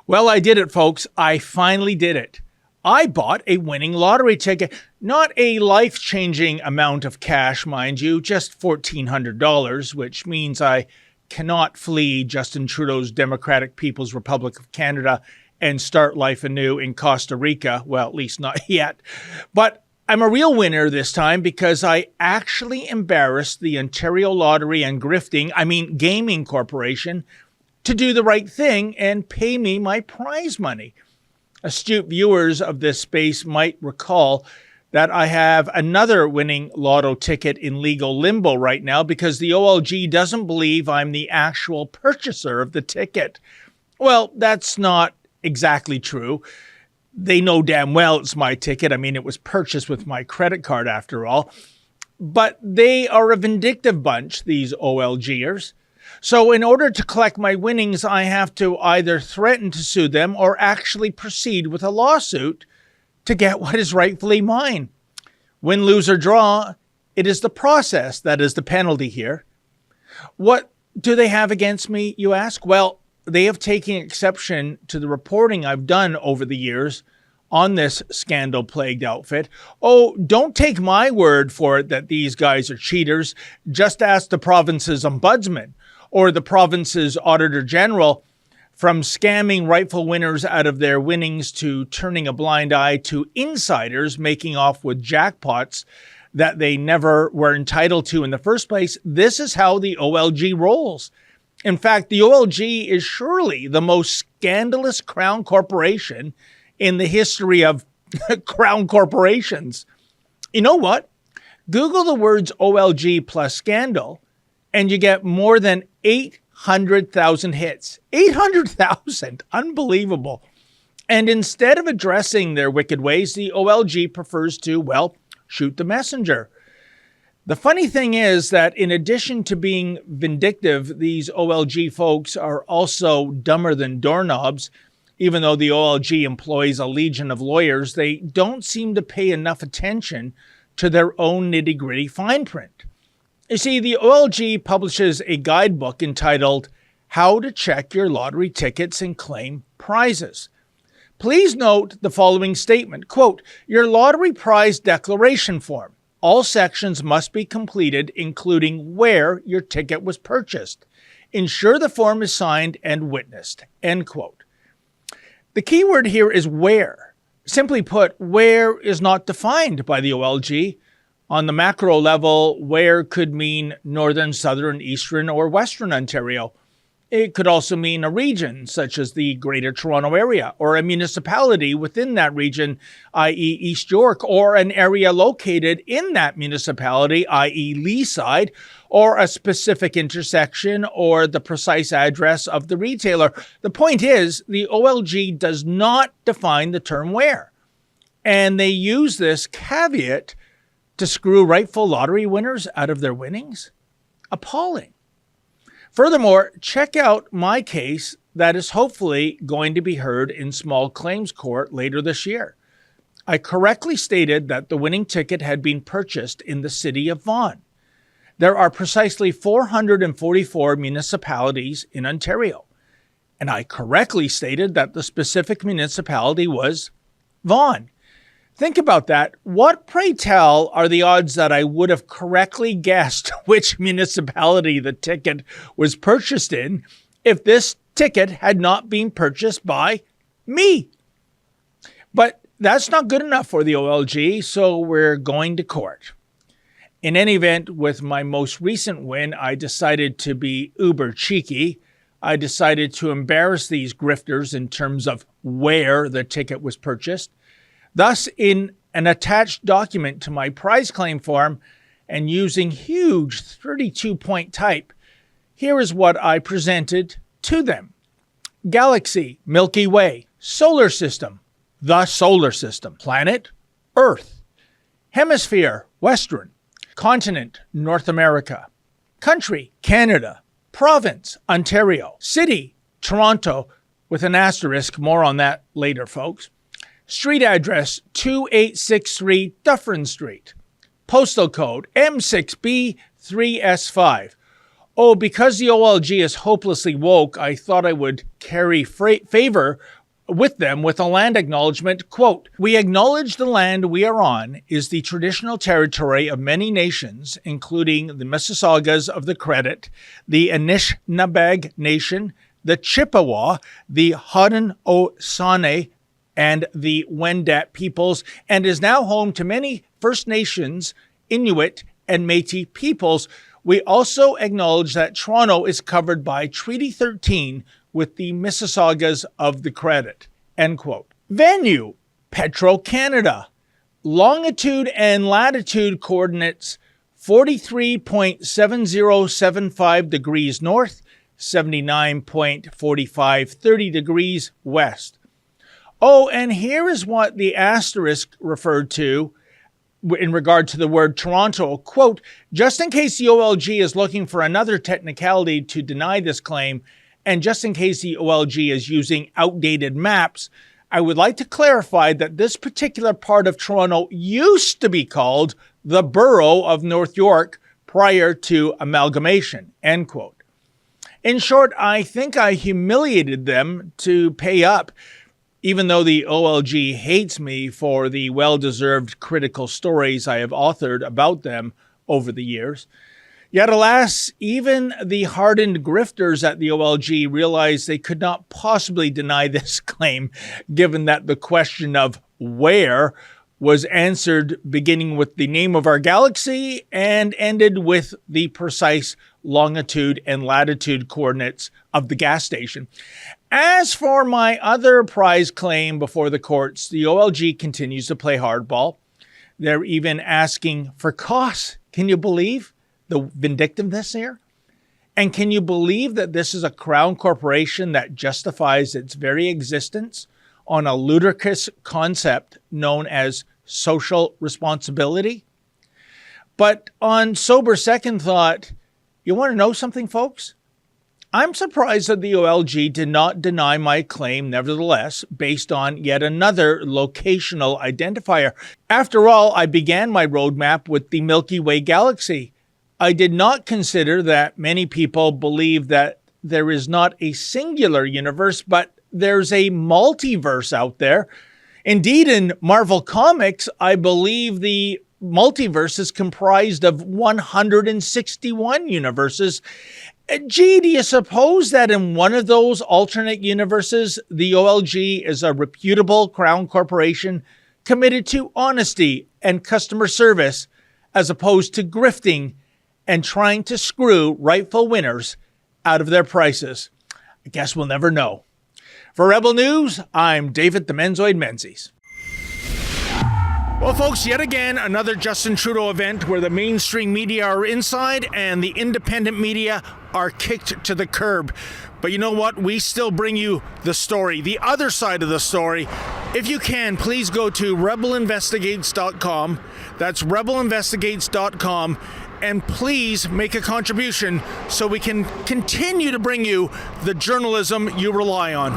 Well, I did it, folks. I finally did it. I bought a winning lottery ticket. Not a life-changing amount of cash, mind you, just $1,400, which means I cannot flee Justin Trudeau's Democratic People's Republic of Canada and start life anew in Costa Rica. Well, at least not yet. But I'm a real winner this time because I actually embarrassed the Ontario Lottery and Gaming Corporation to do the right thing and pay me my prize money. Astute viewers of this space might recall that I have another winning lotto ticket in legal limbo right now because the OLG doesn't believe I'm the actual purchaser of the ticket. Well, that's not exactly true. They know damn well it's my ticket. It was purchased with my credit card after all. But they are a vindictive bunch, these OLGers. So in order to collect my winnings, I have to either threaten to sue them or actually proceed with a lawsuit to get what is rightfully mine. Win, lose, or draw, it is the process that is the penalty here. What do they have against me, you ask? Well, they have taken exception to the reporting I've done over the years on this scandal-plagued outfit. Oh, don't take my word for it that these guys are cheaters. Just ask the province's ombudsman or the province's auditor general. From scamming rightful winners out of their winnings to turning a blind eye to insiders making off with jackpots that they never were entitled to in the first place, this is how the OLG rolls. In fact, the OLG is surely the most scandalous crown corporation in the history of crown corporations. You know what? Google the words OLG plus scandal, and you get more than 800,000 hits. 800,000! Unbelievable. And instead of addressing their wicked ways, the OLG prefers to, shoot the messenger. The funny thing is that in addition to being vindictive, these OLG folks are also dumber than doorknobs. Even though the OLG employs a legion of lawyers, they don't seem to pay enough attention to their own nitty-gritty fine print. You see, the OLG publishes a guidebook entitled How to Check Your Lottery Tickets and Claim Prizes. Please note the following statement, quote, your lottery prize declaration form. All sections must be completed, including where your ticket was purchased. Ensure the form is signed and witnessed, end quote. The key word here is where. Simply put, where is not defined by the OLG. On the macro level, where could mean northern, southern, eastern, or western Ontario. It could also mean a region, such as the Greater Toronto Area, or a municipality within that region, i.e. East York, or an area located in that municipality, i.e. Leaside, or a specific intersection, or the precise address of the retailer. The point is, the OLG does not define the term where. And they use this caveat to screw rightful lottery winners out of their winnings? Appalling. Furthermore, check out my case that is hopefully going to be heard in small claims court later this year. I correctly stated that the winning ticket had been purchased in the city of Vaughan. There are precisely 444 municipalities in Ontario, and I correctly stated that the specific municipality was Vaughan. Think about that. What, pray tell, are the odds that I would have correctly guessed which municipality the ticket was purchased in if this ticket had not been purchased by me? But that's not good enough for the OLG, so we're going to court. In any event, with my most recent win, I decided to be uber cheeky. I decided to embarrass these grifters in terms of where the ticket was purchased. Thus, in an attached document to my prize claim form and using huge 32-point type, here is what I presented to them. Galaxy, Milky Way, solar system, the solar system, planet, Earth, hemisphere, Western, continent, North America, country, Canada, province, Ontario, city, Toronto, with an asterisk, more on that later, folks. Street address, 2863 Dufferin Street. Postal code, M6B3S5. Oh, because the OLG is hopelessly woke, I thought I would carry favor with a land acknowledgement, quote, "We acknowledge the land we are on is the traditional territory of many nations, including the Mississaugas of the Credit, the Anishinaabe Nation, the Chippewa, the Haudenosaunee, and the Wendat peoples, and is now home to many First Nations, Inuit, and Métis peoples. We also acknowledge that Toronto is covered by Treaty 13 with the Mississaugas of the Credit," end quote. Venue, Petro-Canada. Longitude and latitude coordinates 43.7075 degrees north, 79.4530 degrees west. Oh, and here is what the asterisk referred to in regard to the word Toronto, quote, "Just in case the OLG is looking for another technicality to deny this claim, and just in case the OLG is using outdated maps, I would like to clarify that this particular part of Toronto used to be called the Borough of North York prior to amalgamation," end quote. In short, I think I humiliated them to pay up, even though the OLG hates me for the well-deserved critical stories I have authored about them over the years. Yet alas, even the hardened grifters at the OLG realized they could not possibly deny this claim, given that the question of where was answered beginning with the name of our galaxy and ended with the precise longitude and latitude coordinates of the gas station. As for my other prize claim before the courts, the OLG continues to play hardball. They're even asking for costs. Can you believe the vindictiveness here? And can you believe that this is a crown corporation that justifies its very existence on a ludicrous concept known as social responsibility? But on sober second thought, you want to know something, folks? I'm surprised that the OLG did not deny my claim nevertheless, based on yet another locational identifier. After all, I began my roadmap with the Milky Way galaxy. I did not consider that many people believe that there is not a singular universe, but there's a multiverse out there. Indeed, in Marvel Comics, I believe the multiverse is comprised of 161 universes. Gee, do you suppose that in one of those alternate universes, the OLG is a reputable crown corporation committed to honesty and customer service, as opposed to grifting and trying to screw rightful winners out of their prices? I guess we'll never know. For Rebel News, I'm David the Menzoid Menzies. Well, folks, yet again, another Justin Trudeau event where the mainstream media are inside and the independent media are kicked to the curb. But you know what? We still bring you the story, the other side of the story. If you can, please go to rebelinvestigates.com. That's rebelinvestigates.com. And please make a contribution so we can continue to bring you the journalism you rely on.